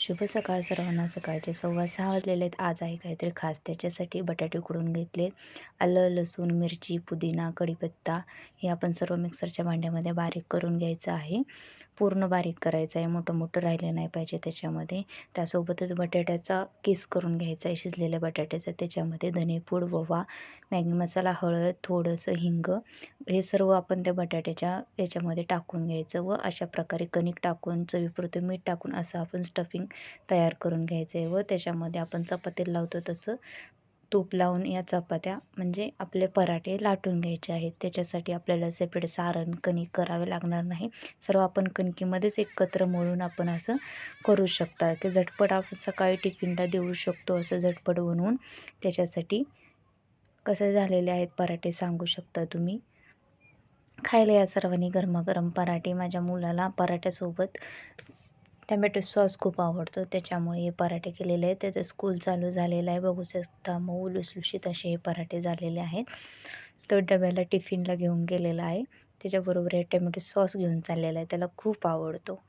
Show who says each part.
Speaker 1: शुभ सकाळ सर्वांना. सकाळचे 6:15 वाजलेले आहेत. आज आहे काहीतरी खास. त्याच्यासाठी बटाटे उकडून घेतले. आलं, लसूण, मिरची, पुदिना, कढीपत्ता हे आपण सर्व मिक्सरच्या भांड्यामध्ये बारीक करून घ्यायचं आहे. पूर्ण बारीक करायचं आहे. मोठं-मोठं राहिलं नाही पाहिजे त्याच्यामध्ये. त्यासोबतच बटाट्याचा किस करून घ्यायचा आहे शिजलेल्या बटाट्याचा. त्याच्यामध्ये धनेपूड, ओवा, मॅगी मसाला, हळद, थोडंसं हिंग हे सर्व आपण त्या बटाट्याच्या याच्यामध्ये टाकून घ्यायचं व अशा प्रकारे कणिक टाकून चवीपुरतं मीठ टाकून असं आपण स्टफिंग तयार करून घ्यायचं आहे व त्याच्यामध्ये आपण चपातीला लावतो तसं तूप लावून या चपात्या म्हणजे आपले पराठे लाटून घ्यायचे आहेत. त्याच्यासाठी आपल्याला सेपरेट सारण कणिक करावे लागणार नाही. सर्व आपण कणकीमध्येच एकत्र मळून आपण असं करू शकता की झटपट आपण सकाळी टिफिनला देऊ शकतो असं झटपट बनवून. त्याच्यासाठी कसे झालेले आहेत पराठे सांगू शकता तुम्ही. खायला या सर्वांनी गरमागरम पराठे. माझ्या मुलाला पराठ्यासोबत टमॅटो सॉस खूप आवडतो त्याच्यामुळे हे पराठे केलेले आहेत. त्याचं स्कूल चालू झालेलं आहे. बघू शकता मऊ लुसलुशीत असे हे पराठे झालेले आहेत. तो डब्याला टिफिनला घेऊन गेलेला आहे. त्याच्याबरोबर हे टमॅटो सॉस घेऊन चाललेला आहे. त्याला खूप आवडतो.